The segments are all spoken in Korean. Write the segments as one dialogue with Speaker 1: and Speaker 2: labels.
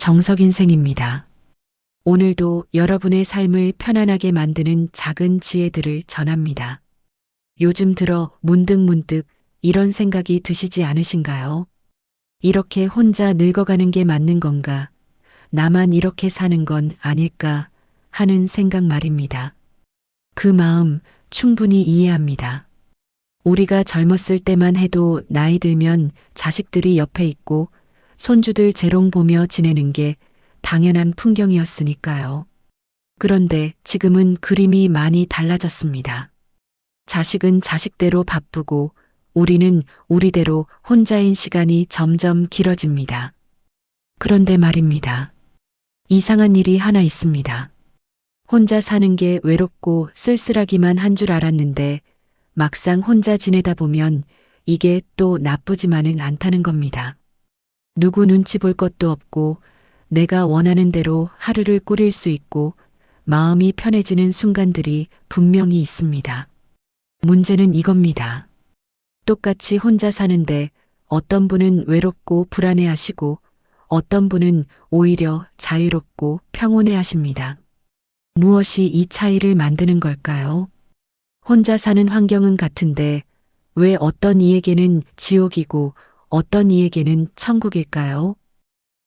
Speaker 1: 정석인생입니다. 오늘도 여러분의 삶을 편안하게 만드는 작은 지혜들을 전합니다. 요즘 들어 문득문득 이런 생각이 드시지 않으신가요? 이렇게 혼자 늙어가는 게 맞는 건가? 나만 이렇게 사는 건 아닐까? 하는 생각 말입니다. 그 마음 충분히 이해합니다. 우리가 젊었을 때만 해도 나이 들면 자식들이 옆에 있고 손주들 재롱 보며 지내는 게 당연한 풍경이었으니까요. 그런데 지금은 그림이 많이 달라졌습니다. 자식은 자식대로 바쁘고 우리는 우리대로 혼자인 시간이 점점 길어집니다. 그런데 말입니다. 이상한 일이 하나 있습니다. 혼자 사는 게 외롭고 쓸쓸하기만 한 줄 알았는데 막상 혼자 지내다 보면 이게 또 나쁘지만은 않다는 겁니다. 누구 눈치 볼 것도 없고 내가 원하는 대로 하루를 꾸릴 수 있고 마음이 편해지는 순간들이 분명히 있습니다. 문제는 이겁니다. 똑같이 혼자 사는데 어떤 분은 외롭고 불안해하시고 어떤 분은 오히려 자유롭고 평온해 하십니다. 무엇이 이 차이를 만드는 걸까요? 혼자 사는 환경은 같은데 왜 어떤 이에게는 지옥이고 어떤 이에게는 천국일까요?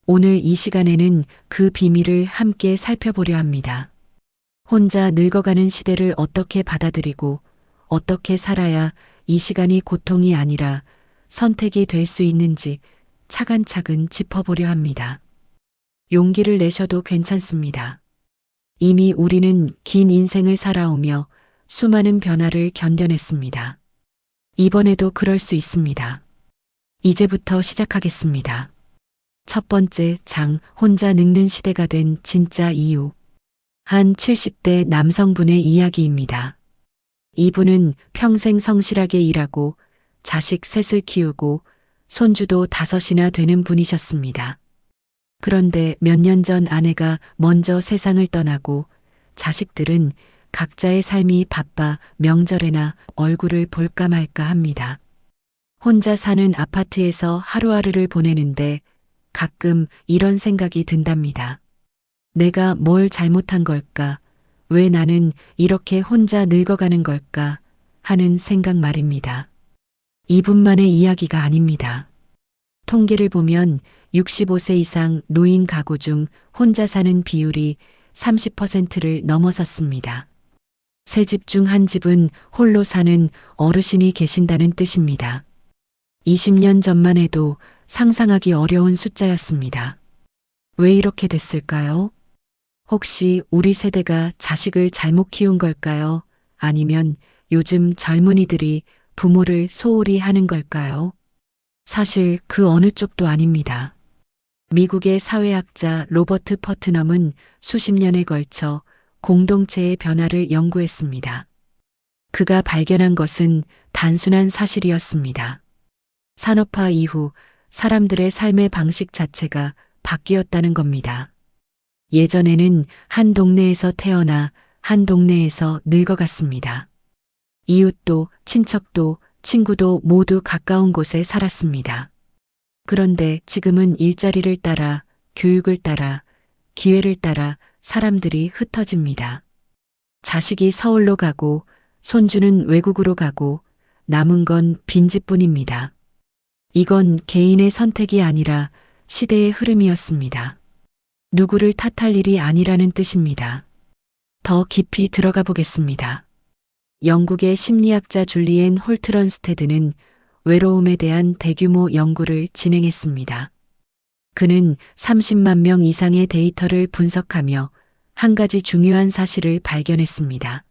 Speaker 1: 오늘 이 시간에는 그 비밀을 함께 살펴보려 합니다. 혼자 늙어가는 시대를 어떻게 받아들이고 어떻게 살아야 이 시간이 고통이 아니라 선택이 될 수 있는지 차근차근 짚어보려 합니다. 용기를 내셔도 괜찮습니다. 이미 우리는 긴 인생을 살아오며 수많은 변화를 견뎌냈습니다. 이번에도 그럴 수 있습니다. 이제부터 시작하겠습니다. 첫 번째 장, 혼자 늙는 시대가 된 진짜 이유. 한 70대 남성분의 이야기입니다. 이분은 평생 성실하게 일하고 자식 셋을 키우고 손주도 5이나 되는 분이셨습니다. 그런데 몇 년 전 아내가 먼저 세상을 떠나고 자식들은 각자의 삶이 바빠 명절에나 얼굴을 볼까 말까 합니다. 혼자 사는 아파트에서 하루하루를 보내는데 가끔 이런 생각이 든답니다. 내가 뭘 잘못한 걸까? 왜 나는 이렇게 혼자 늙어가는 걸까? 하는 생각 말입니다. 이분만의 이야기가 아닙니다. 통계를 보면 65세 이상 노인 가구 중 혼자 사는 비율이 30%를 넘어섰습니다. 세 집 중 한 집은 홀로 사는 어르신이 계신다는 뜻입니다. 20년 전만 해도 상상하기 어려운 숫자였습니다. 왜 이렇게 됐을까요? 혹시 우리 세대가 자식을 잘못 키운 걸까요? 아니면 요즘 젊은이들이 부모를 소홀히 하는 걸까요? 사실 그 어느 쪽도 아닙니다. 미국의 사회학자 로버트 퍼트넘은 수십 년에 걸쳐 공동체의 변화를 연구했습니다. 그가 발견한 것은 단순한 사실이었습니다. 산업화 이후 사람들의 삶의 방식 자체가 바뀌었다는 겁니다. 예전에는 한 동네에서 태어나 한 동네에서 늙어갔습니다. 이웃도 친척도 친구도 모두 가까운 곳에 살았습니다. 그런데 지금은 일자리를 따라, 교육을 따라, 기회를 따라 사람들이 흩어집니다. 자식이 서울로 가고 손주는 외국으로 가고 남은 건 빈집뿐입니다. 이건 개인의 선택이 아니라 시대의 흐름이었습니다. 누구를 탓할 일이 아니라는 뜻입니다. 더 깊이 들어가 보겠습니다. 영국의 심리학자 줄리엔 홀트런스테드는 외로움에 대한 대규모 연구를 진행했습니다. 그는 30만 명 이상의 데이터를 분석하며 한 가지 중요한 사실을 발견했습니다.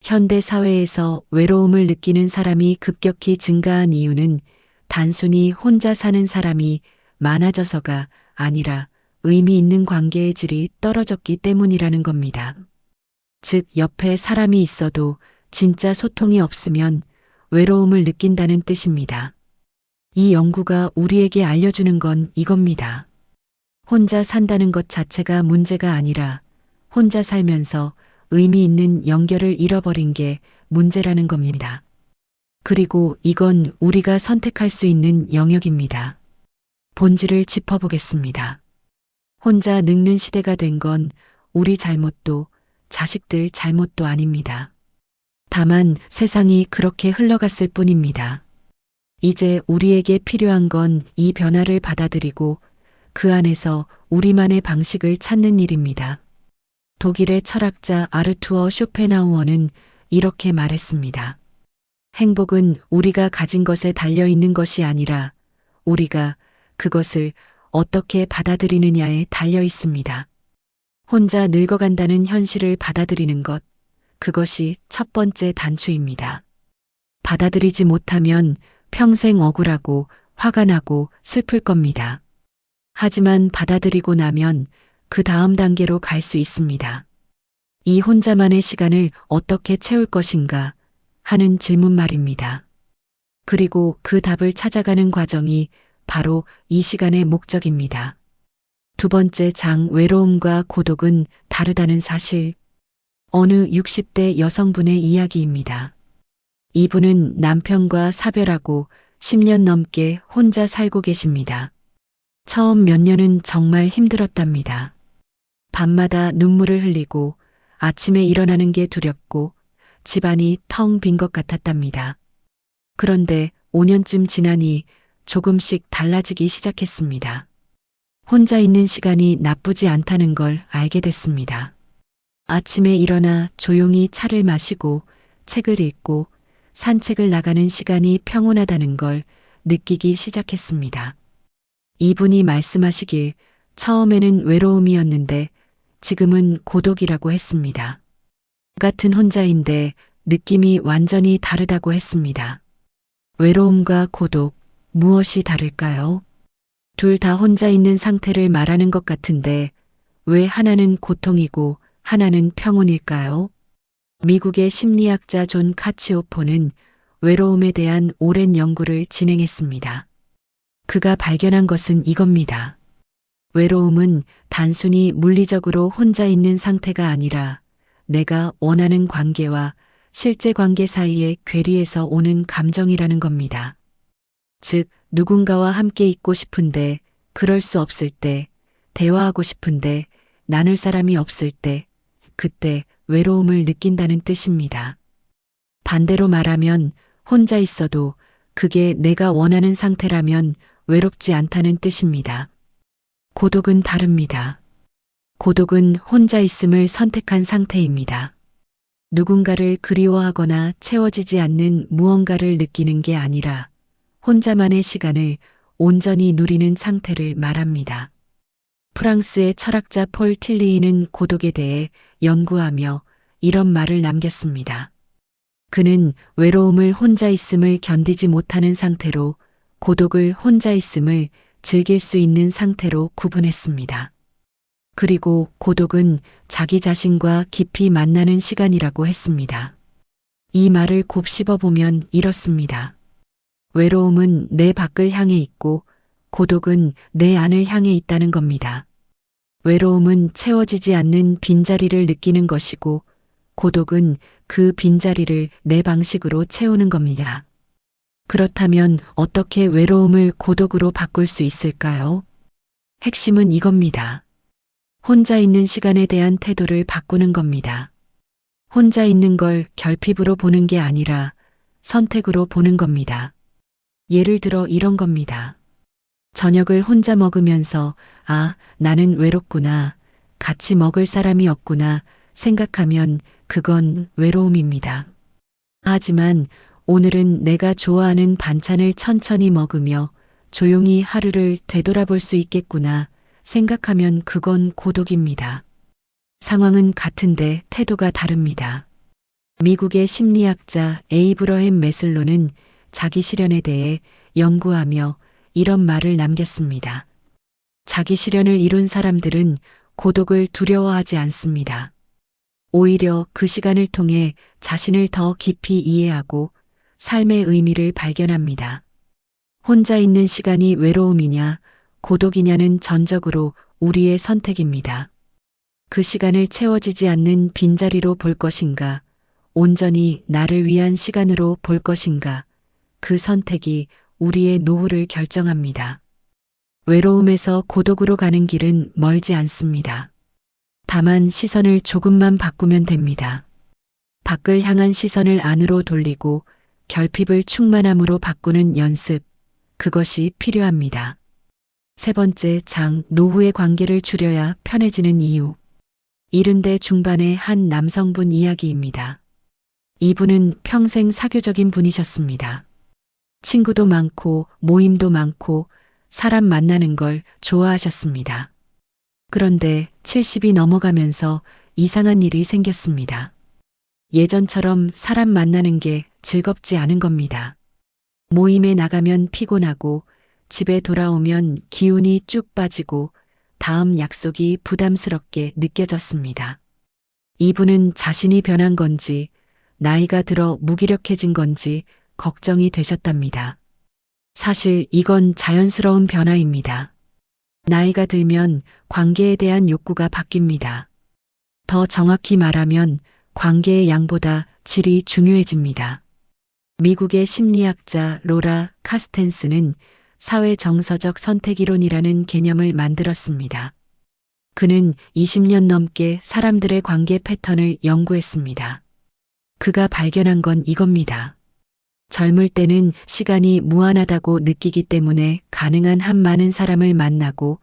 Speaker 1: 현대 사회에서 외로움을 느끼는 사람이 급격히 증가한 이유는 단순히 혼자 사는 사람이 많아져서가 아니라 의미 있는 관계의 질이 떨어졌기 때문이라는 겁니다. 즉, 옆에 사람이 있어도 진짜 소통이 없으면 외로움을 느낀다는 뜻입니다. 이 연구가 우리에게 알려주는 건 이겁니다. 혼자 산다는 것 자체가 문제가 아니라 혼자 살면서 의미 있는 연결을 잃어버린 게 문제라는 겁니다. 그리고 이건 우리가 선택할 수 있는 영역입니다. 본질을 짚어보겠습니다. 혼자 늙는 시대가 된 건 우리 잘못도 자식들 잘못도 아닙니다. 다만 세상이 그렇게 흘러갔을 뿐입니다. 이제 우리에게 필요한 건 이 변화를 받아들이고 그 안에서 우리만의 방식을 찾는 일입니다. 독일의 철학자 아르투어 쇼펜하우어는 이렇게 말했습니다. 행복은 우리가 가진 것에 달려 있는 것이 아니라 우리가 그것을 어떻게 받아들이느냐에 달려 있습니다. 혼자 늙어간다는 현실을 받아들이는 것, 그것이 첫 번째 단추입니다. 받아들이지 못하면 평생 억울하고 화가 나고 슬플 겁니다. 하지만 받아들이고 나면 그 다음 단계로 갈 수 있습니다. 이 혼자만의 시간을 어떻게 채울 것인가 하는 질문 말입니다. 그리고 그 답을 찾아가는 과정이 바로 이 시간의 목적입니다. 두 번째 장 외로움과 고독은 다르다는 사실. 어느 60대 여성분의 이야기입니다. 이분은 남편과 사별하고 10년 넘게 혼자 살고 계십니다. 처음 몇 년은 정말 힘들었답니다. 밤마다 눈물을 흘리고 아침에 일어나는 게 두렵고 집안이 텅 빈 것 같았답니다. 그런데 5년쯤 지나니 조금씩 달라지기 시작했습니다. 혼자 있는 시간이 나쁘지 않다는 걸 알게 됐습니다. 아침에 일어나 조용히 차를 마시고 책을 읽고 산책을 나가는 시간이 평온하다는 걸 느끼기 시작했습니다. 이분이 말씀하시길 처음에는 외로움이었는데 지금은 고독이라고 했습니다. 같은 혼자인데 느낌이 완전히 다르다고 했습니다. 외로움과 고독, 무엇이 다를까요? 둘 다 혼자 있는 상태를 말하는 것 같은데 왜 하나는 고통이고 하나는 평온일까요? 미국의 심리학자 존 카치오포는 외로움에 대한 오랜 연구를 진행했습니다. 그가 발견한 것은 이겁니다. 외로움은 단순히 물리적으로 혼자 있는 상태가 아니라 내가 원하는 관계와 실제 관계 사이의 괴리에서 오는 감정이라는 겁니다. 즉, 누군가와 함께 있고 싶은데 그럴 수 없을 때, 대화하고 싶은데 나눌 사람이 없을 때, 그때 외로움을 느낀다는 뜻입니다. 반대로 말하면 혼자 있어도 그게 내가 원하는 상태라면 외롭지 않다는 뜻입니다. 고독은 다릅니다. 고독은 혼자 있음을 선택한 상태입니다. 누군가를 그리워하거나 채워지지 않는 무언가를 느끼는 게 아니라 혼자만의 시간을 온전히 누리는 상태를 말합니다. 프랑스의 철학자 폴 틸리히는 고독에 대해 연구하며 이런 말을 남겼습니다. 그는 외로움을 혼자 있음을 견디지 못하는 상태로 고독을 혼자 있음을 즐길 수 있는 상태로 구분했습니다. 그리고 고독은 자기 자신과 깊이 만나는 시간이라고 했습니다. 이 말을 곱씹어 보면 이렇습니다. 외로움은 내 밖을 향해 있고 고독은 내 안을 향해 있다는 겁니다. 외로움은 채워지지 않는 빈자리를 느끼는 것이고 고독은 그 빈자리를 내 방식으로 채우는 겁니다. 그렇다면 어떻게 외로움을 고독으로 바꿀 수 있을까요? 핵심은 이겁니다. 혼자 있는 시간에 대한 태도를 바꾸는 겁니다. 혼자 있는 걸 결핍으로 보는 게 아니라 선택으로 보는 겁니다. 예를 들어 이런 겁니다. 저녁을 혼자 먹으면서 나는 외롭구나, 같이 먹을 사람이 없구나 생각하면 그건 외로움입니다. 하지만 오늘은 내가 좋아하는 반찬을 천천히 먹으며 조용히 하루를 되돌아볼 수 있겠구나 생각하면 그건 고독입니다. 상황은 같은데 태도가 다릅니다. 미국의 심리학자 에이브러햄 매슬로는 자기 실현에 대해 연구하며 이런 말을 남겼습니다. 자기 실현을 이룬 사람들은 고독을 두려워하지 않습니다. 오히려 그 시간을 통해 자신을 더 깊이 이해하고 삶의 의미를 발견합니다. 혼자 있는 시간이 외로움이냐, 고독이냐는 전적으로 우리의 선택입니다. 그 시간을 채워지지 않는 빈자리로 볼 것인가, 온전히 나를 위한 시간으로 볼 것인가, 그 선택이 우리의 노후를 결정합니다. 외로움에서 고독으로 가는 길은 멀지 않습니다. 다만 시선을 조금만 바꾸면 됩니다. 밖을 향한 시선을 안으로 돌리고 결핍을 충만함으로 바꾸는 연습, 그것이 필요합니다. 세 번째 장, 노후의 관계를 줄여야 편해지는 이유. 70대 중반의 한 남성분 이야기입니다. 이분은 평생 사교적인 분이셨습니다. 친구도 많고 모임도 많고 사람 만나는 걸 좋아하셨습니다. 그런데 70이 넘어가면서 이상한 일이 생겼습니다. 예전처럼 사람 만나는 게 즐겁지 않은 겁니다. 모임에 나가면 피곤하고 집에 돌아오면 기운이 쭉 빠지고 다음 약속이 부담스럽게 느껴졌습니다. 이분은 자신이 변한 건지 나이가 들어 무기력해진 건지 걱정이 되셨답니다. 사실 이건 자연스러운 변화입니다. 나이가 들면 관계에 대한 욕구가 바뀝니다. 더 정확히 말하면 관계의 양보다 질이 중요해집니다. 미국의 심리학자 로라 카스텐스는 사회 정서적 선택 이론이라는 개념을 만들었습니다. 그는 20년 넘게 사람들의 관계 패턴을 연구했습니다. 그가 발견한 건 이겁니다. 젊을 때는 시간이 무한하다고 느끼기 때문에 가능한 한 많은 사람을 만나고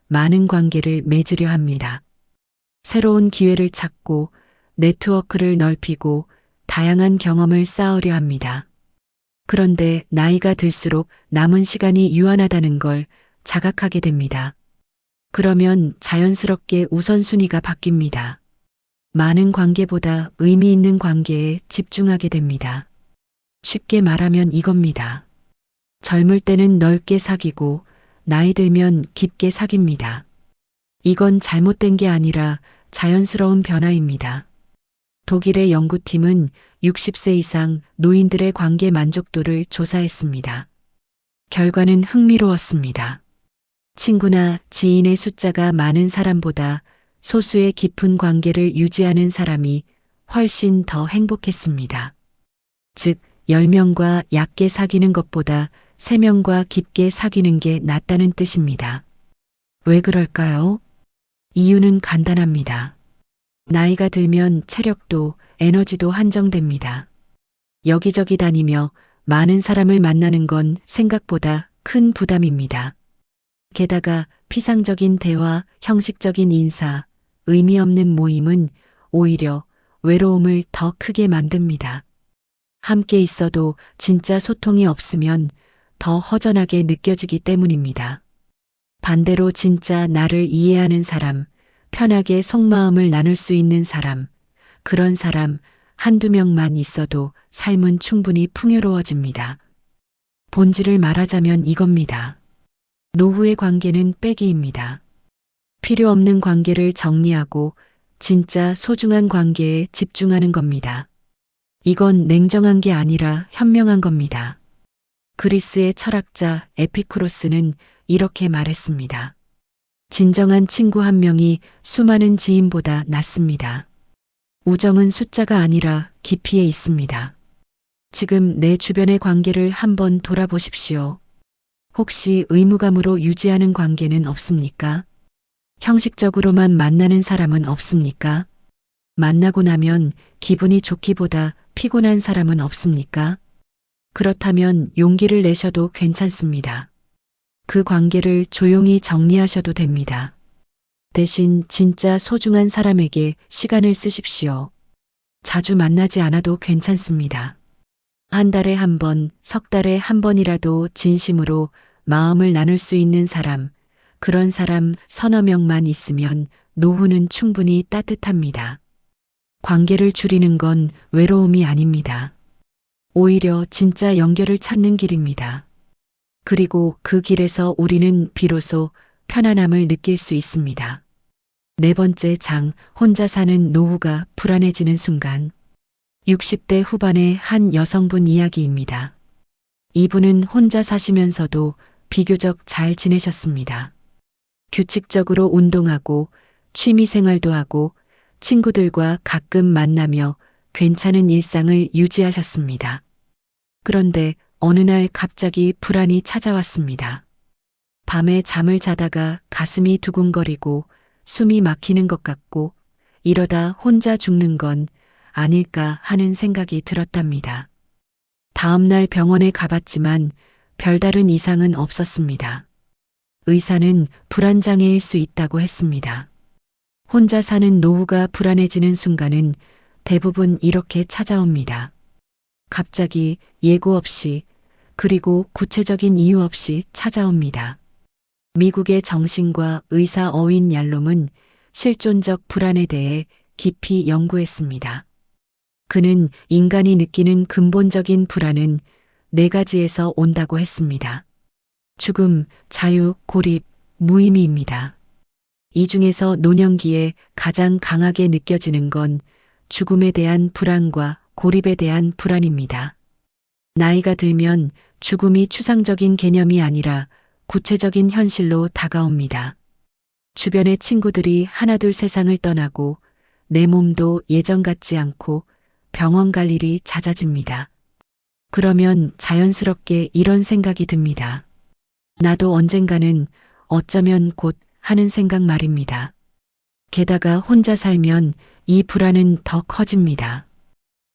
Speaker 1: 많은 관계를 맺으려 합니다. 새로운 기회를 찾고 네트워크를 넓히고 다양한 경험을 쌓으려 합니다. 그런데 나이가 들수록 남은 시간이 유한하다는 걸 자각하게 됩니다. 그러면 자연스럽게 우선순위가 바뀝니다. 많은 관계보다 의미 있는 관계에 집중하게 됩니다. 쉽게 말하면 이겁니다. 젊을 때는 넓게 사귀고 나이 들면 깊게 사깁니다. 이건 잘못된 게 아니라 자연스러운 변화입니다. 독일의 연구팀은 60세 이상 노인들의 관계 만족도를 조사했습니다. 결과는 흥미로웠습니다. 친구나 지인의 숫자가 많은 사람보다 소수의 깊은 관계를 유지하는 사람이 훨씬 더 행복했습니다. 즉, 10명과 얕게 사귀는 것보다 3명과 깊게 사귀는 게 낫다는 뜻입니다. 왜 그럴까요? 이유는 간단합니다. 나이가 들면 체력도 에너지도 한정됩니다. 여기저기 다니며 많은 사람을 만나는 건 생각보다 큰 부담입니다. 게다가 피상적인 대화, 형식적인 인사, 의미 없는 모임은 오히려 외로움을 더 크게 만듭니다. 함께 있어도 진짜 소통이 없으면 더 허전하게 느껴지기 때문입니다. 반대로 진짜 나를 이해하는 사람, 편하게 속마음을 나눌 수 있는 사람, 그런 사람 한두 명만 있어도 삶은 충분히 풍요로워집니다. 본질을 말하자면 이겁니다. 노후의 관계는 빼기입니다. 필요 없는 관계를 정리하고 진짜 소중한 관계에 집중하는 겁니다. 이건 냉정한 게 아니라 현명한 겁니다. 그리스의 철학자 에피쿠로스는 이렇게 말했습니다. 진정한 친구 한 명이 수많은 지인보다 낫습니다. 우정은 숫자가 아니라 깊이에 있습니다. 지금 내 주변의 관계를 한번 돌아보십시오. 혹시 의무감으로 유지하는 관계는 없습니까? 형식적으로만 만나는 사람은 없습니까? 만나고 나면 기분이 좋기보다 피곤한 사람은 없습니까? 그렇다면 용기를 내셔도 괜찮습니다. 그 관계를 조용히 정리하셔도 됩니다. 대신 진짜 소중한 사람에게 시간을 쓰십시오. 자주 만나지 않아도 괜찮습니다. 한 달에 한 번, 석 달에 한 번이라도 진심으로 마음을 나눌 수 있는 사람, 그런 사람 서너 명만 있으면 노후는 충분히 따뜻합니다. 관계를 줄이는 건 외로움이 아닙니다. 오히려 진짜 연결을 찾는 길입니다. 그리고 그 길에서 우리는 비로소 편안함을 느낄 수 있습니다. 네 번째 장, 혼자 사는 노후가 불안해지는 순간. 60대 후반의 한 여성분 이야기입니다. 이분은 혼자 사시면서도 비교적 잘 지내셨습니다. 규칙적으로 운동하고 취미 생활도 하고 친구들과 가끔 만나며 괜찮은 일상을 유지하셨습니다. 그런데 어느 날 갑자기 불안이 찾아왔습니다. 밤에 잠을 자다가 가슴이 두근거리고 숨이 막히는 것 같고 이러다 혼자 죽는 건 아닐까 하는 생각이 들었답니다. 다음날 병원에 가봤지만 별다른 이상은 없었습니다. 의사는 불안장애일 수 있다고 했습니다. 혼자 사는 노후가 불안해지는 순간은 대부분 이렇게 찾아옵니다. 갑자기 예고 없이 그리고 구체적인 이유 없이 찾아옵니다. 미국의 정신과 의사 어윈 얄롬은 실존적 불안에 대해 깊이 연구했습니다. 그는 인간이 느끼는 근본적인 불안은 네 가지에서 온다고 했습니다. 죽음, 자유, 고립, 무의미입니다. 이 중에서 노년기에 가장 강하게 느껴지는 건 죽음에 대한 불안과 고립에 대한 불안입니다. 나이가 들면 죽음이 추상적인 개념이 아니라 구체적인 현실로 다가옵니다. 주변의 친구들이 하나둘 세상을 떠나고 내 몸도 예전 같지 않고 병원 갈 일이 잦아집니다. 그러면 자연스럽게 이런 생각이 듭니다. 나도 언젠가는 어쩌면 곧 하는 생각 말입니다. 게다가 혼자 살면 이 불안은 더 커집니다.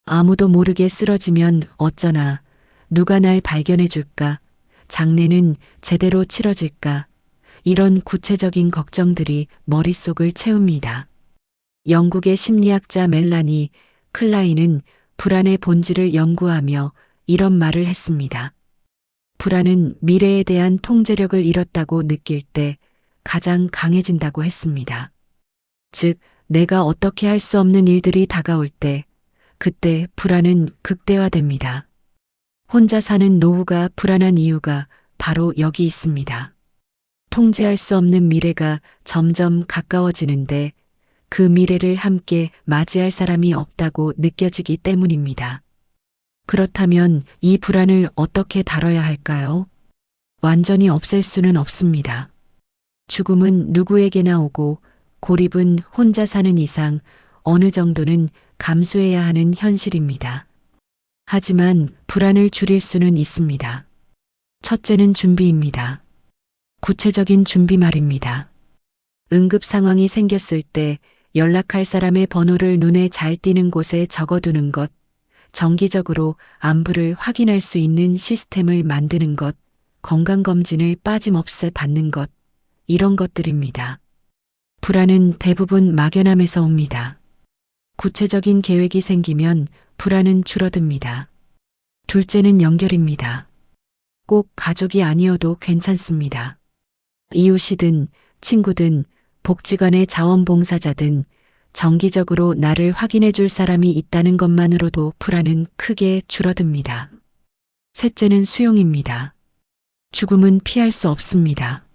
Speaker 1: 아무도 모르게 쓰러지면 어쩌나, 누가 날 발견해 줄까, 장례는 제대로 치러질까, 이런 구체적인 걱정들이 머릿속을 채웁니다. 영국의 심리학자 멜라니 클라인은 불안의 본질을 연구하며 이런 말을 했습니다. 불안은 미래에 대한 통제력을 잃었다고 느낄 때 가장 강해진다고 했습니다. 즉, 내가 어떻게 할 수 없는 일들이 다가올 때, 그때 불안은 극대화됩니다. 혼자 사는 노후가 불안한 이유가 바로 여기 있습니다. 통제할 수 없는 미래가 점점 가까워지는데 그 미래를 함께 맞이할 사람이 없다고 느껴지기 때문입니다. 그렇다면 이 불안을 어떻게 다뤄야 할까요? 완전히 없앨 수는 없습니다. 죽음은 누구에게나 오고 고립은 혼자 사는 이상 어느 정도는 감수해야 하는 현실입니다. 하지만 불안을 줄일 수는 있습니다. 첫째는 준비입니다. 구체적인 준비 말입니다. 응급 상황이 생겼을 때 연락할 사람의 번호를 눈에 잘 띄는 곳에 적어두는 것, 정기적으로 안부를 확인할 수 있는 시스템을 만드는 것, 건강검진을 빠짐없이 받는 것, 이런 것들입니다. 불안은 대부분 막연함에서 옵니다. 구체적인 계획이 생기면 불안은 줄어듭니다. 둘째는 연결입니다. 꼭 가족이 아니어도 괜찮습니다. 이웃이든 친구든 복지관의 자원봉사자든 정기적으로 나를 확인해 줄 사람이 있다는 것만으로도 불안은 크게 줄어듭니다. 셋째는 수용입니다. 죽음은 피할 수 없습니다.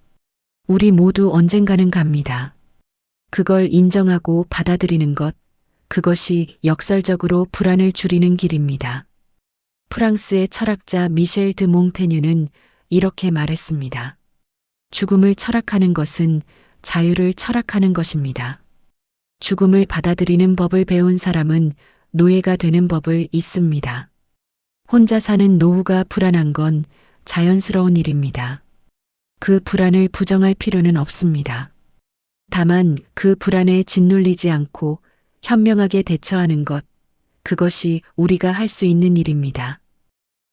Speaker 1: 우리 모두 언젠가는 갑니다. 그걸 인정하고 받아들이는 것, 그것이 역설적으로 불안을 줄이는 길입니다. 프랑스의 철학자 미셸 드 몽테뉴는 이렇게 말했습니다. 죽음을 철학하는 것은 자유를 철학하는 것입니다. 죽음을 받아들이는 법을 배운 사람은 노예가 되는 법을 잊습니다. 혼자 사는 노후가 불안한 건 자연스러운 일입니다. 그 불안을 부정할 필요는 없습니다. 다만 그 불안에 짓눌리지 않고 현명하게 대처하는 것, 그것이 우리가 할 수 있는 일입니다.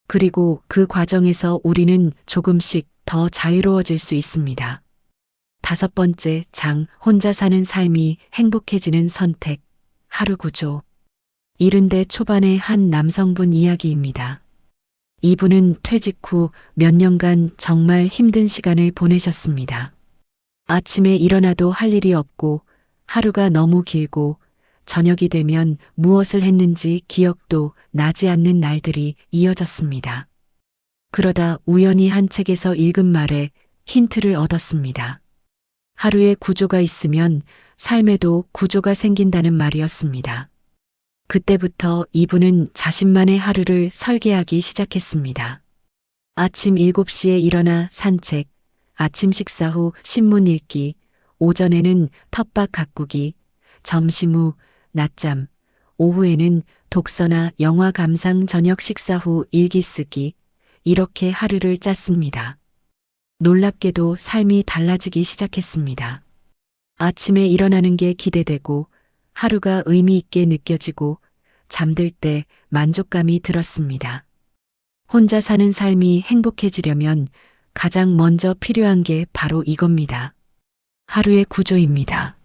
Speaker 1: 그리고 그 과정에서 우리는 조금씩 더 자유로워질 수 있습니다. 다섯 번째 장, 혼자 사는 삶이 행복해지는 선택, 하루 구조. 70대 초반의 한 남성분 이야기입니다. 이분은 퇴직 후 몇 년간 정말 힘든 시간을 보내셨습니다. 아침에 일어나도 할 일이 없고 하루가 너무 길고 저녁이 되면 무엇을 했는지 기억도 나지 않는 날들이 이어졌습니다. 그러다 우연히 한 책에서 읽은 말에 힌트를 얻었습니다. 하루에 구조가 있으면 삶에도 구조가 생긴다는 말이었습니다. 그때부터 이분은 자신만의 하루를 설계하기 시작했습니다. 아침 7시에 일어나 산책, 아침 식사 후 신문 읽기, 오전에는 텃밭 가꾸기, 점심 후 낮잠, 오후에는 독서나 영화 감상, 저녁 식사 후 일기 쓰기, 이렇게 하루를 짰습니다. 놀랍게도 삶이 달라지기 시작했습니다. 아침에 일어나는 게 기대되고 하루가 의미 있게 느껴지고 잠들 때 만족감이 들었습니다. 혼자 사는 삶이 행복해지려면 가장 먼저 필요한 게 바로 이겁니다. 하루의 구조입니다.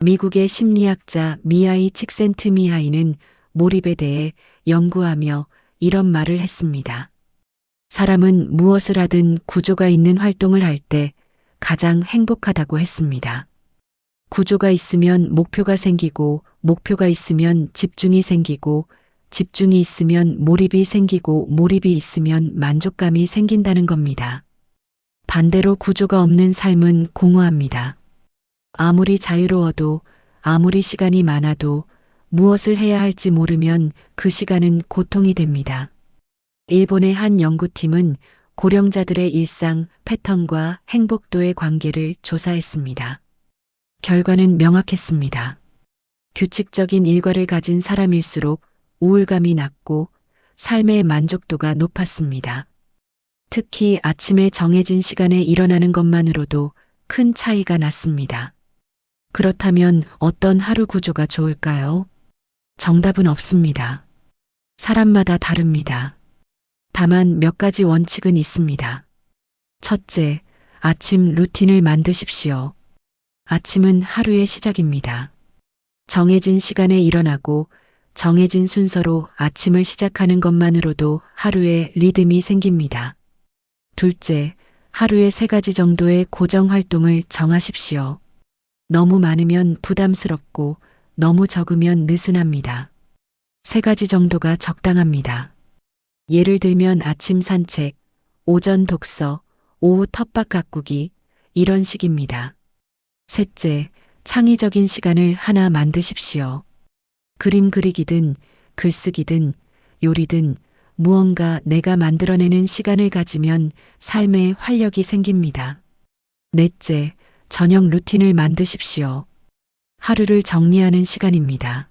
Speaker 1: 미국의 심리학자 미하이 칙센트미하이는 몰입에 대해 연구하며 이런 말을 했습니다. 사람은 무엇을 하든 구조가 있는 활동을 할 때 가장 행복하다고 했습니다. 구조가 있으면 목표가 생기고, 목표가 있으면 집중이 생기고, 집중이 있으면 몰입이 생기고, 몰입이 있으면 만족감이 생긴다는 겁니다. 반대로 구조가 없는 삶은 공허합니다. 아무리 자유로워도, 아무리 시간이 많아도 무엇을 해야 할지 모르면 그 시간은 고통이 됩니다. 일본의 한 연구팀은 고령자들의 일상 패턴과 행복도의 관계를 조사했습니다. 결과는 명확했습니다. 규칙적인 일과를 가진 사람일수록 우울감이 낮고 삶의 만족도가 높았습니다. 특히 아침에 정해진 시간에 일어나는 것만으로도 큰 차이가 났습니다. 그렇다면 어떤 하루 구조가 좋을까요? 정답은 없습니다. 사람마다 다릅니다. 다만 몇 가지 원칙은 있습니다. 첫째, 아침 루틴을 만드십시오. 아침은 하루의 시작입니다. 정해진 시간에 일어나고 정해진 순서로 아침을 시작하는 것만으로도 하루에 리듬이 생깁니다. 둘째, 하루에 3가지 정도의 고정 활동을 정하십시오. 너무 많으면 부담스럽고 너무 적으면 느슨합니다. 3가지 정도가 적당합니다. 예를 들면 아침 산책, 오전 독서, 오후 텃밭 가꾸기, 이런 식입니다. 셋째, 창의적인 시간을 하나 만드십시오. 그림 그리기든, 글쓰기든, 요리든 무언가 내가 만들어내는 시간을 가지면 삶에 활력이 생깁니다. 넷째, 저녁 루틴을 만드십시오. 하루를 정리하는 시간입니다.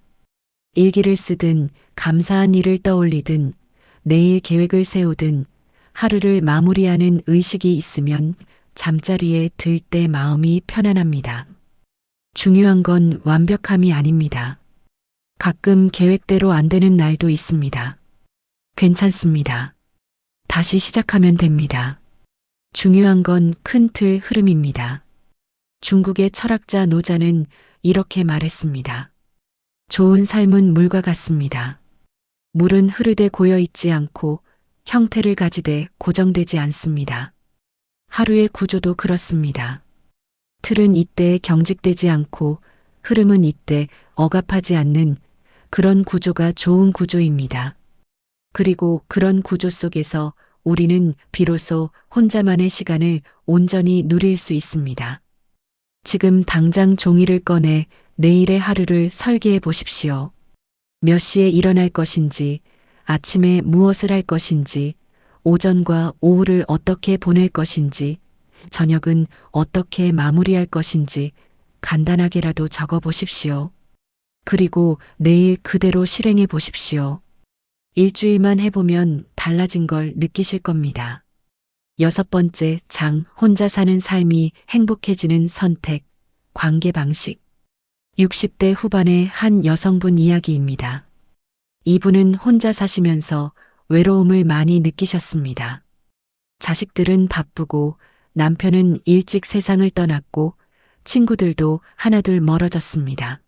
Speaker 1: 일기를 쓰든, 감사한 일을 떠올리든, 내일 계획을 세우든, 하루를 마무리하는 의식이 있으면 잠자리에 들 때 마음이 편안합니다. 중요한 건 완벽함이 아닙니다. 가끔 계획대로 안 되는 날도 있습니다. 괜찮습니다. 다시 시작하면 됩니다. 중요한 건 큰 틀 흐름입니다. 중국의 철학자 노자는 이렇게 말했습니다. 좋은 삶은 물과 같습니다. 물은 흐르되 고여 있지 않고 형태를 가지되 고정되지 않습니다. 하루의 구조도 그렇습니다. 틀은 이때 경직되지 않고 흐름은 이때 억압하지 않는 그런 구조가 좋은 구조입니다. 그리고 그런 구조 속에서 우리는 비로소 혼자만의 시간을 온전히 누릴 수 있습니다. 지금 당장 종이를 꺼내 내일의 하루를 설계해 보십시오. 몇 시에 일어날 것인지, 아침에 무엇을 할 것인지, 오전과 오후를 어떻게 보낼 것인지, 저녁은 어떻게 마무리할 것인지 간단하게라도 적어 보십시오. 그리고 내일 그대로 실행해 보십시오. 일주일만 해보면 달라진 걸 느끼실 겁니다. 6번째 장, 혼자 사는 삶이 행복해지는 선택, 관계 방식. 60대 후반의 한 여성분 이야기입니다. 이분은 혼자 사시면서 외로움을 많이 느끼셨습니다. 자식들은 바쁘고 남편은 일찍 세상을 떠났고 친구들도 하나둘 멀어졌습니다.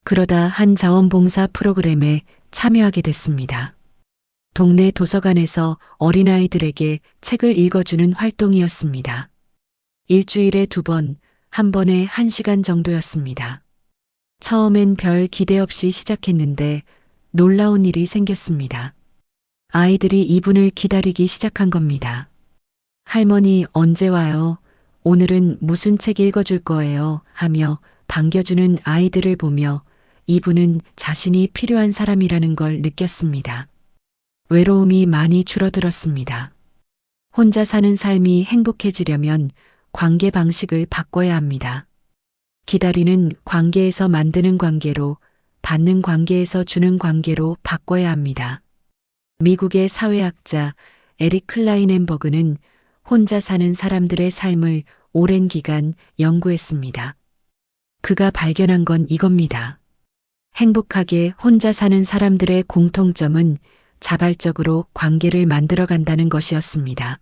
Speaker 1: 그러다 한 자원봉사 프로그램에 참여하게 됐습니다. 동네 도서관에서 어린아이들에게 책을 읽어주는 활동이었습니다. 일주일에 2번, 한 번에 1시간 정도였습니다. 처음엔 별 기대 없이 시작했는데 놀라운 일이 생겼습니다. 아이들이 이분을 기다리기 시작한 겁니다. 할머니 언제 와요? 오늘은 무슨 책 읽어줄 거예요? 하며 반겨주는 아이들을 보며 이분은 자신이 필요한 사람이라는 걸 느꼈습니다. 외로움이 많이 줄어들었습니다. 혼자 사는 삶이 행복해지려면 관계 방식을 바꿔야 합니다. 기다리는 관계에서 만드는 관계로, 받는 관계에서 주는 관계로 바꿔야 합니다. 미국의 사회학자 에릭 클라이넨버그는 혼자 사는 사람들의 삶을 오랜 기간 연구했습니다. 그가 발견한 건 이겁니다. 행복하게 혼자 사는 사람들의 공통점은 자발적으로 관계를 만들어 간다는 것이었습니다.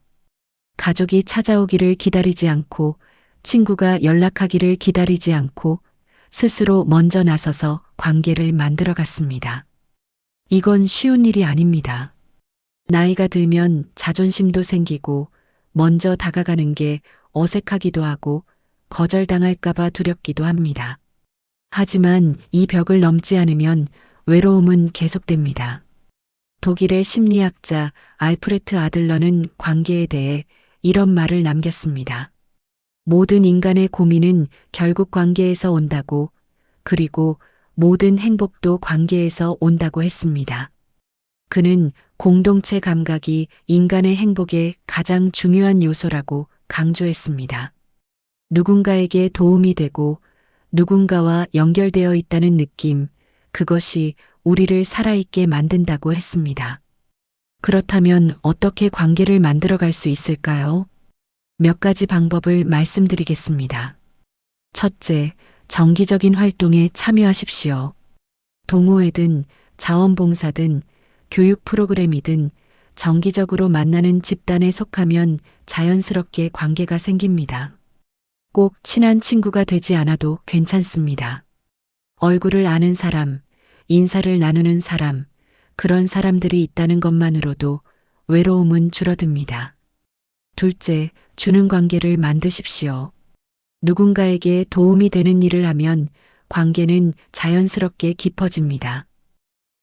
Speaker 1: 가족이 찾아오기를 기다리지 않고, 친구가 연락하기를 기다리지 않고 스스로 먼저 나서서 관계를 만들어 갔습니다. 이건 쉬운 일이 아닙니다. 나이가 들면 자존심도 생기고 먼저 다가가는 게 어색하기도 하고 거절당할까봐 두렵기도 합니다. 하지만 이 벽을 넘지 않으면 외로움은 계속됩니다. 독일의 심리학자 알프레트 아들러는 관계에 대해 이런 말을 남겼습니다. 모든 인간의 고민은 결국 관계에서 온다고, 그리고 모든 행복도 관계에서 온다고 했습니다. 그는 공동체 감각이 인간의 행복의 가장 중요한 요소라고 강조했습니다. 누군가에게 도움이 되고 누군가와 연결되어 있다는 느낌, 그것이 우리를 살아있게 만든다고 했습니다. 그렇다면 어떻게 관계를 만들어갈 수 있을까요? 몇 가지 방법을 말씀드리겠습니다. 첫째, 정기적인 활동에 참여하십시오. 동호회든 자원봉사든 교육 프로그램이든 정기적으로 만나는 집단에 속하면 자연스럽게 관계가 생깁니다. 꼭 친한 친구가 되지 않아도 괜찮습니다. 얼굴을 아는 사람, 인사를 나누는 사람, 그런 사람들이 있다는 것만으로도 외로움은 줄어듭니다. 둘째, 주는 관계를 만드십시오. 누군가에게 도움이 되는 일을 하면 관계는 자연스럽게 깊어집니다.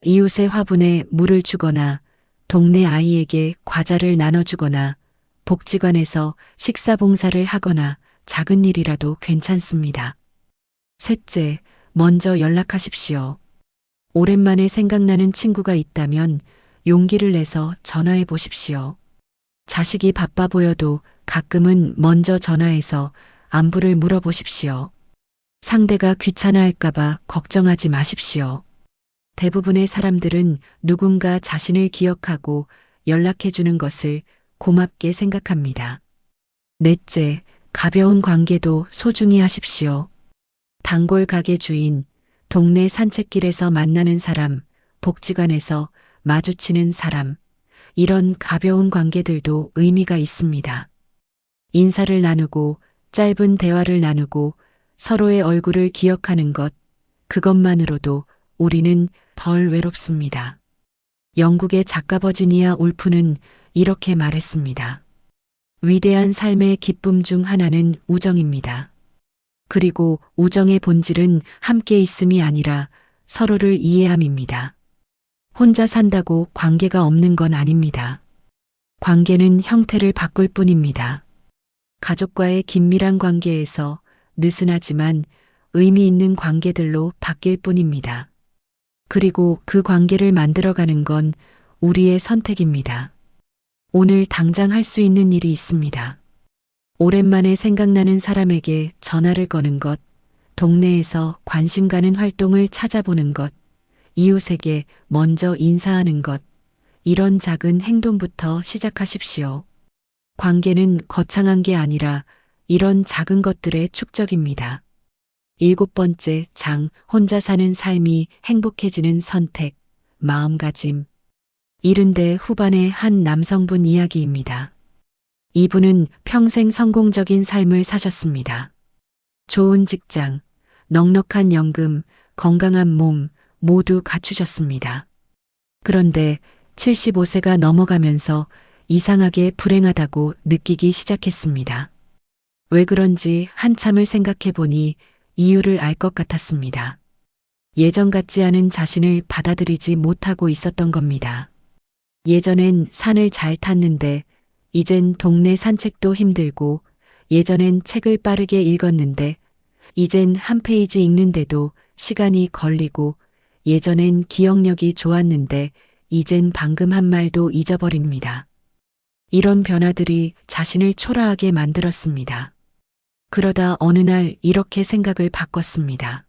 Speaker 1: 이웃의 화분에 물을 주거나 동네 아이에게 과자를 나눠주거나 복지관에서 식사 봉사를 하거나 작은 일이라도 괜찮습니다. 셋째, 먼저 연락하십시오. 오랜만에 생각나는 친구가 있다면 용기를 내서 전화해 보십시오. 자식이 바빠 보여도 가끔은 먼저 전화해서 안부를 물어보십시오. 상대가 귀찮아할까봐 걱정하지 마십시오. 대부분의 사람들은 누군가 자신을 기억하고 연락해주는 것을 고맙게 생각합니다. 넷째, 가벼운 관계도 소중히 하십시오. 단골 가게 주인, 동네 산책길에서 만나는 사람, 복지관에서 마주치는 사람, 이런 가벼운 관계들도 의미가 있습니다. 인사를 나누고 짧은 대화를 나누고 서로의 얼굴을 기억하는 것, 그것만으로도 우리는 덜 외롭습니다. 영국의 작가 버지니아 울프는 이렇게 말했습니다. 위대한 삶의 기쁨 중 하나는 우정입니다. 그리고 우정의 본질은 함께 있음이 아니라 서로를 이해함입니다. 혼자 산다고 관계가 없는 건 아닙니다. 관계는 형태를 바꿀 뿐입니다. 가족과의 긴밀한 관계에서 느슨하지만 의미 있는 관계들로 바뀔 뿐입니다. 그리고 그 관계를 만들어가는 건 우리의 선택입니다. 오늘 당장 할 수 있는 일이 있습니다. 오랜만에 생각나는 사람에게 전화를 거는 것, 동네에서 관심 가는 활동을 찾아보는 것, 이웃에게 먼저 인사하는 것, 이런 작은 행동부터 시작하십시오. 관계는 거창한 게 아니라 이런 작은 것들의 축적입니다. 7번째 장, 혼자 사는 삶이 행복해지는 선택, 마음가짐. 70대 후반의 한 남성분 이야기입니다. 이분은 평생 성공적인 삶을 사셨습니다. 좋은 직장, 넉넉한 연금, 건강한 몸 모두 갖추셨습니다. 그런데 75세가 넘어가면서 이상하게 불행하다고 느끼기 시작했습니다. 왜 그런지 한참을 생각해 보니 이유를 알 것 같았습니다. 예전 같지 않은 자신을 받아들이지 못하고 있었던 겁니다. 예전엔 산을 잘 탔는데 이젠 동네 산책도 힘들고, 예전엔 책을 빠르게 읽었는데 이젠 한 페이지 읽는데도 시간이 걸리고, 예전엔 기억력이 좋았는데 이젠 방금 한 말도 잊어버립니다. 이런 변화들이 자신을 초라하게 만들었습니다. 그러다 어느 날 이렇게 생각을 바꿨습니다.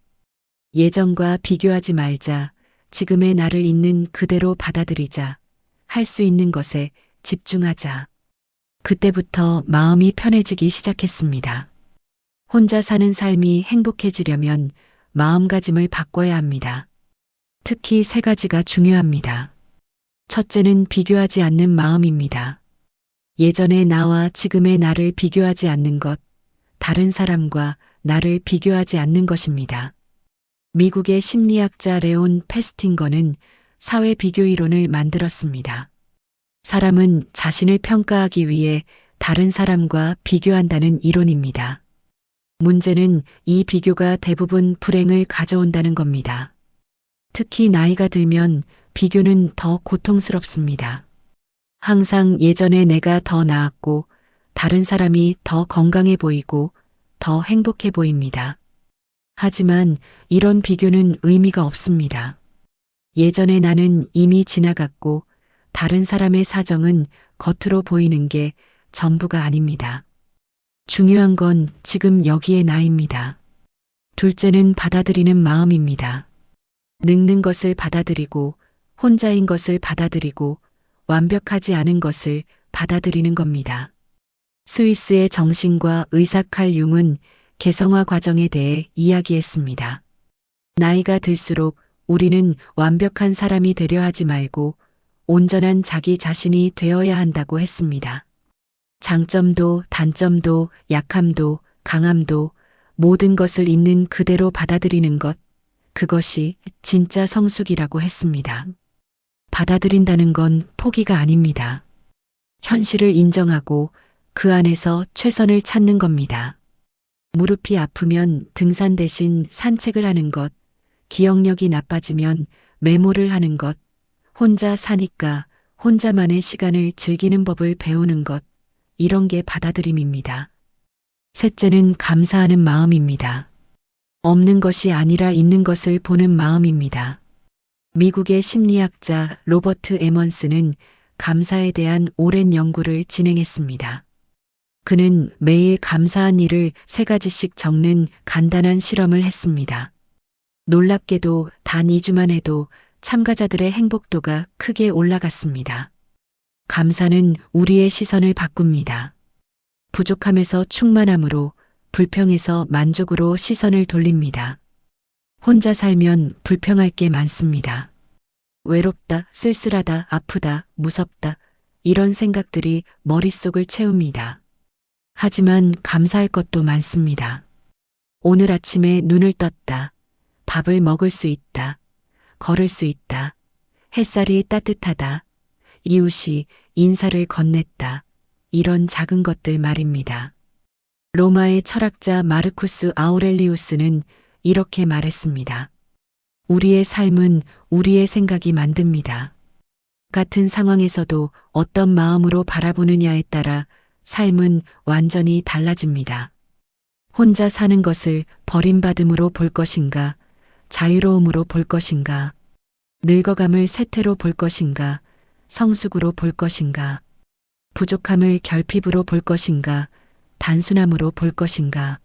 Speaker 1: 예전과 비교하지 말자. 지금의 나를 있는 그대로 받아들이자. 할 수 있는 것에 집중하자. 그때부터 마음이 편해지기 시작했습니다. 혼자 사는 삶이 행복해지려면 마음가짐을 바꿔야 합니다. 특히 세 가지가 중요합니다. 첫째는 비교하지 않는 마음입니다. 예전의 나와 지금의 나를 비교하지 않는 것, 다른 사람과 나를 비교하지 않는 것입니다. 미국의 심리학자 레온 페스팅거는 사회 비교 이론을 만들었습니다. 사람은 자신을 평가하기 위해 다른 사람과 비교한다는 이론입니다. 문제는 이 비교가 대부분 불행을 가져온다는 겁니다. 특히 나이가 들면 비교는 더 고통스럽습니다. 항상 예전에 내가 더 나았고 다른 사람이 더 건강해 보이고 더 행복해 보입니다. 하지만 이런 비교는 의미가 없습니다. 예전에 나는 이미 지나갔고 다른 사람의 사정은 겉으로 보이는 게 전부가 아닙니다. 중요한 건 지금 여기의 나입니다. 둘째는 받아들이는 마음입니다. 늙는 것을 받아들이고 혼자인 것을 받아들이고 완벽하지 않은 것을 받아들이는 겁니다. 스위스의 정신과 의사 칼 융은 개성화 과정에 대해 이야기했습니다. 나이가 들수록 우리는 완벽한 사람이 되려 하지 말고 온전한 자기 자신이 되어야 한다고 했습니다. 장점도 단점도 약함도 강함도 모든 것을 있는 그대로 받아들이는 것, 그것이 진짜 성숙이라고 했습니다. 받아들인다는 건 포기가 아닙니다. 현실을 인정하고 그 안에서 최선을 찾는 겁니다. 무릎이 아프면 등산 대신 산책을 하는 것, 기억력이 나빠지면 메모를 하는 것, 혼자 사니까 혼자만의 시간을 즐기는 법을 배우는 것, 이런 게 받아들임입니다. 셋째는 감사하는 마음입니다. 없는 것이 아니라 있는 것을 보는 마음입니다. 미국의 심리학자 로버트 에먼스는 감사에 대한 오랜 연구를 진행했습니다. 그는 매일 감사한 일을 3가지씩 적는 간단한 실험을 했습니다. 놀랍게도 단 2주만 해도 참가자들의 행복도가 크게 올라갔습니다. 감사는 우리의 시선을 바꿉니다. 부족함에서 충만함으로, 불평에서 만족으로 시선을 돌립니다. 혼자 살면 불평할 게 많습니다. 외롭다, 쓸쓸하다, 아프다, 무섭다, 이런 생각들이 머릿속을 채웁니다. 하지만 감사할 것도 많습니다. 오늘 아침에 눈을 떴다. 밥을 먹을 수 있다. 걸을 수 있다. 햇살이 따뜻하다. 이웃이 인사를 건넸다. 이런 작은 것들 말입니다. 로마의 철학자 마르쿠스 아우렐리우스는 이렇게 말했습니다. 우리의 삶은 우리의 생각이 만듭니다. 같은 상황에서도 어떤 마음으로 바라보느냐에 따라 삶은 완전히 달라집니다. 혼자 사는 것을 버림받음으로 볼 것인가, 자유로움으로 볼 것인가, 늙어감을 쇠퇴로 볼 것인가, 성숙으로 볼 것인가, 부족함을 결핍으로 볼 것인가, 단순함으로 볼 것인가.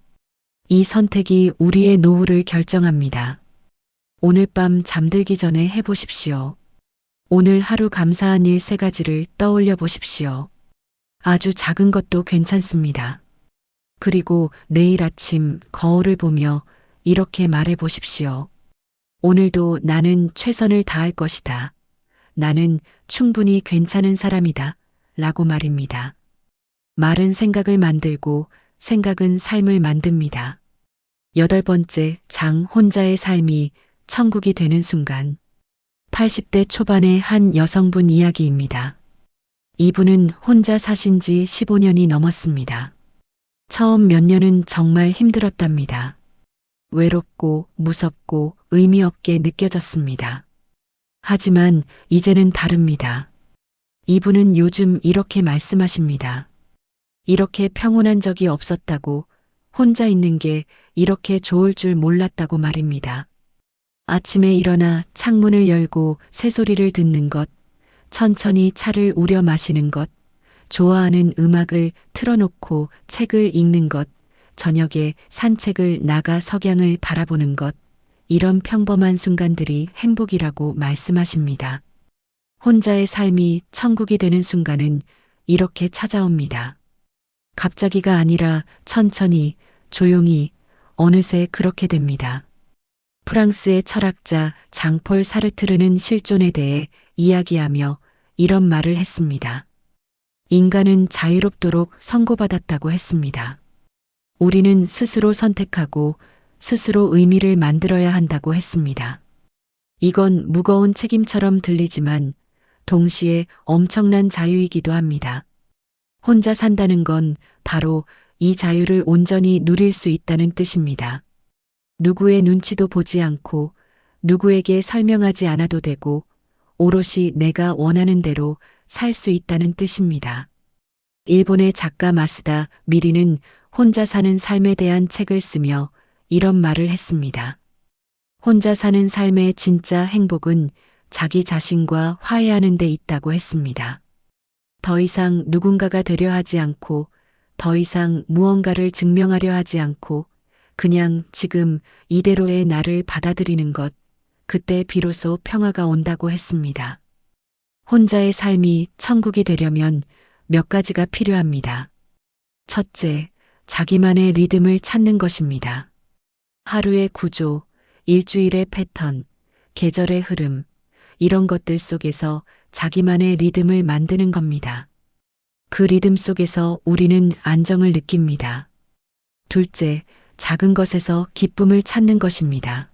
Speaker 1: 이 선택이 우리의 노후를 결정합니다. 오늘 밤 잠들기 전에 해보십시오. 오늘 하루 감사한 일 3가지를 떠올려 보십시오. 아주 작은 것도 괜찮습니다. 그리고 내일 아침 거울을 보며 이렇게 말해 보십시오. 오늘도 나는 최선을 다할 것이다. 나는 충분히 괜찮은 사람이다. 라고 말입니다. 말은 생각을 만들고 생각은 삶을 만듭니다. 8번째, 장 혼자의 삶이 천국이 되는 순간. 80대 초반의 한 여성분 이야기입니다. 이분은 혼자 사신 지 15년이 넘었습니다. 처음 몇 년은 정말 힘들었답니다. 외롭고 무섭고 의미 없게 느껴졌습니다. 하지만 이제는 다릅니다. 이분은 요즘 이렇게 말씀하십니다. 이렇게 평온한 적이 없었다고, 혼자 있는 게 이렇게 좋을 줄 몰랐다고 말입니다. 아침에 일어나 창문을 열고 새소리를 듣는 것, 천천히 차를 우려 마시는 것, 좋아하는 음악을 틀어놓고 책을 읽는 것, 저녁에 산책을 나가 석양을 바라보는 것, 이런 평범한 순간들이 행복이라고 말씀하십니다. 혼자의 삶이 천국이 되는 순간은 이렇게 찾아옵니다. 갑자기가 아니라 천천히, 조용히, 어느새 그렇게 됩니다. 프랑스의 철학자 장폴 사르트르는 실존에 대해 이야기하며 이런 말을 했습니다. 인간은 자유롭도록 선고받았다고 했습니다. 우리는 스스로 선택하고 스스로 의미를 만들어야 한다고 했습니다. 이건 무거운 책임처럼 들리지만 동시에 엄청난 자유이기도 합니다. 혼자 산다는 건 바로 이 자유를 온전히 누릴 수 있다는 뜻입니다. 누구의 눈치도 보지 않고 누구에게 설명하지 않아도 되고 오롯이 내가 원하는 대로 살 수 있다는 뜻입니다. 일본의 작가 마스다 미리는 혼자 사는 삶에 대한 책을 쓰며 이런 말을 했습니다. 혼자 사는 삶의 진짜 행복은 자기 자신과 화해하는 데 있다고 했습니다. 더 이상 누군가가 되려 하지 않고 더 이상 무언가를 증명하려 하지 않고 그냥 지금 이대로의 나를 받아들이는 것, 그때 비로소 평화가 온다고 했습니다. 혼자의 삶이 천국이 되려면 몇 가지가 필요합니다. 첫째, 자기만의 리듬을 찾는 것입니다. 하루의 구조, 일주일의 패턴, 계절의 흐름, 이런 것들 속에서 자기만의 리듬을 만드는 겁니다. 그 리듬 속에서 우리는 안정을 느낍니다. 둘째, 작은 것에서 기쁨을 찾는 것입니다.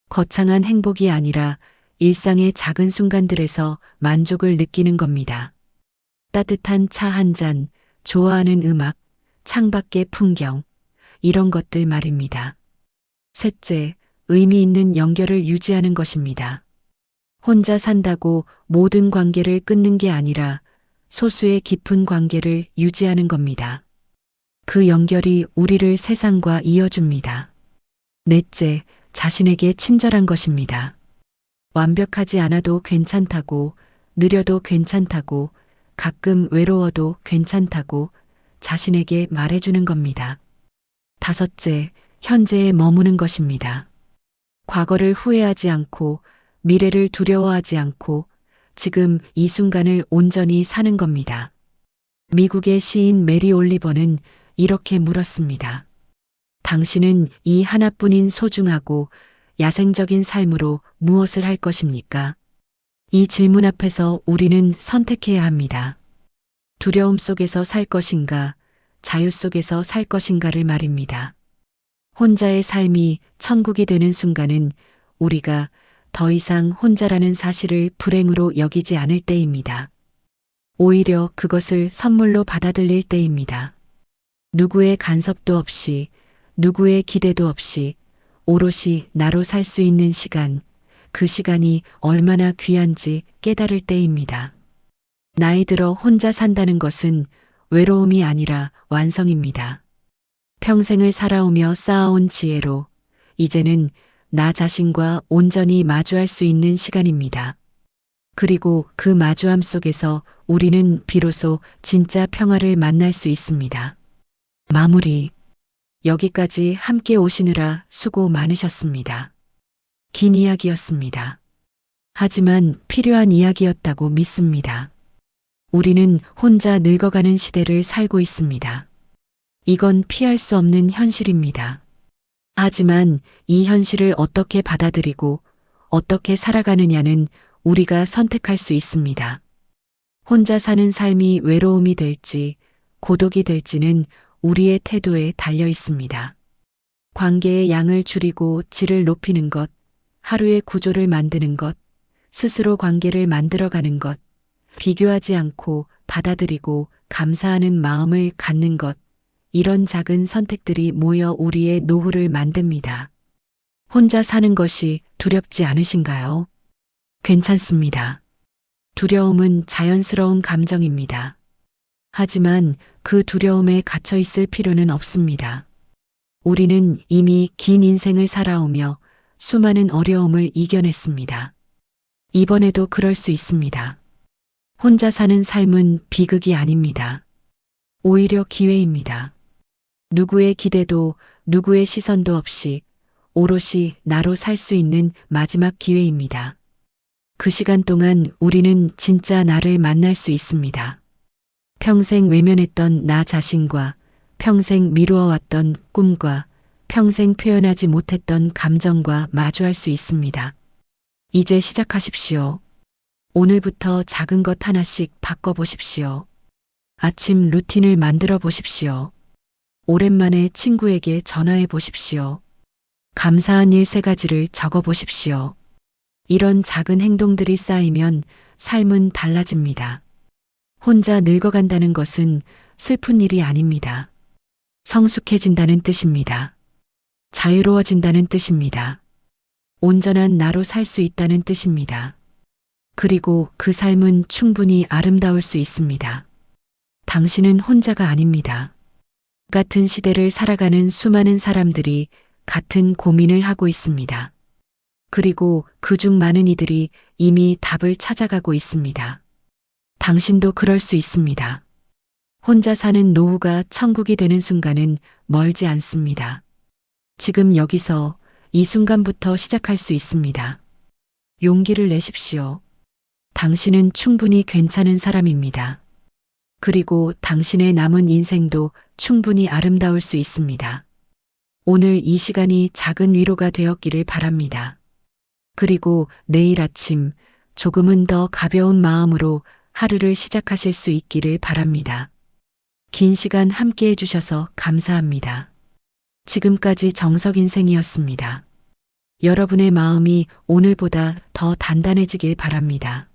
Speaker 1: 거창한 행복이 아니라 일상의 작은 순간들에서 만족을 느끼는 겁니다. 따뜻한 차 한 잔, 좋아하는 음악, 창밖의 풍경, 이런 것들 말입니다. 셋째, 의미 있는 연결을 유지하는 것입니다. 혼자 산다고 모든 관계를 끊는 게 아니라 소수의 깊은 관계를 유지하는 겁니다. 그 연결이 우리를 세상과 이어줍니다. 넷째, 자신에게 친절한 것입니다. 완벽하지 않아도 괜찮다고, 느려도 괜찮다고, 가끔 외로워도 괜찮다고 자신에게 말해주는 겁니다. 다섯째, 현재에 머무는 것입니다. 과거를 후회하지 않고, 미래를 두려워하지 않고, 지금 이 순간을 온전히 사는 겁니다. 미국의 시인 메리 올리버는 이렇게 물었습니다. 당신은 이 하나뿐인 소중하고 야생적인 삶으로 무엇을 할 것입니까? 이 질문 앞에서 우리는 선택해야 합니다. 두려움 속에서 살 것인가, 자유 속에서 살 것인가를 말입니다. 혼자의 삶이 천국이 되는 순간은 우리가 더 이상 혼자라는 사실을 불행으로 여기지 않을 때입니다. 오히려 그것을 선물로 받아들일 때입니다. 누구의 간섭도 없이, 누구의 기대도 없이 오롯이 나로 살 수 있는 시간, 그 시간이 얼마나 귀한지 깨달을 때입니다. 나이 들어 혼자 산다는 것은 외로움이 아니라 완성입니다. 평생을 살아오며 쌓아온 지혜로 이제는 나 자신과 온전히 마주할 수 있는 시간입니다. 그리고 그 마주함 속에서 우리는 비로소 진짜 평화를 만날 수 있습니다. 마무리. 여기까지 함께 오시느라 수고 많으셨습니다. 긴 이야기였습니다. 하지만 필요한 이야기였다고 믿습니다. 우리는 혼자 늙어가는 시대를 살고 있습니다. 이건 피할 수 없는 현실입니다. 하지만 이 현실을 어떻게 받아들이고 어떻게 살아가느냐는 우리가 선택할 수 있습니다. 혼자 사는 삶이 외로움이 될지 고독이 될지는 우리의 태도에 달려 있습니다. 관계의 양을 줄이고 질을 높이는 것, 하루의 구조를 만드는 것, 스스로 관계를 만들어가는 것, 비교하지 않고 받아들이고 감사하는 마음을 갖는 것, 이런 작은 선택들이 모여 우리의 노후를 만듭니다. 혼자 사는 것이 두렵지 않으신가요? 괜찮습니다. 두려움은 자연스러운 감정입니다. 하지만 그 두려움에 갇혀 있을 필요는 없습니다. 우리는 이미 긴 인생을 살아오며 수많은 어려움을 이겨냈습니다. 이번에도 그럴 수 있습니다. 혼자 사는 삶은 비극이 아닙니다. 오히려 기회입니다. 누구의 기대도 누구의 시선도 없이 오롯이 나로 살 수 있는 마지막 기회입니다. 그 시간 동안 우리는 진짜 나를 만날 수 있습니다. 평생 외면했던 나 자신과 평생 미루어왔던 꿈과 평생 표현하지 못했던 감정과 마주할 수 있습니다. 이제 시작하십시오. 오늘부터 작은 것 하나씩 바꿔보십시오. 아침 루틴을 만들어 보십시오. 오랜만에 친구에게 전화해 보십시오. 감사한 일 3가지를 적어 보십시오. 이런 작은 행동들이 쌓이면 삶은 달라집니다. 혼자 늙어간다는 것은 슬픈 일이 아닙니다. 성숙해진다는 뜻입니다. 자유로워진다는 뜻입니다. 온전한 나로 살 수 있다는 뜻입니다. 그리고 그 삶은 충분히 아름다울 수 있습니다. 당신은 혼자가 아닙니다. 같은 시대를 살아가는 수많은 사람들이 같은 고민을 하고 있습니다. 그리고 그중 많은 이들이 이미 답을 찾아가고 있습니다. 당신도 그럴 수 있습니다. 혼자 사는 노후가 천국이 되는 순간은 멀지 않습니다. 지금 여기서 이 순간부터 시작할 수 있습니다. 용기를 내십시오. 당신은 충분히 괜찮은 사람입니다. 그리고 당신의 남은 인생도 충분히 아름다울 수 있습니다. 오늘 이 시간이 작은 위로가 되었기를 바랍니다. 그리고 내일 아침 조금은 더 가벼운 마음으로 하루를 시작하실 수 있기를 바랍니다. 긴 시간 함께 해주셔서 감사합니다. 지금까지 정석인생이었습니다. 여러분의 마음이 오늘보다 더 단단해지길 바랍니다.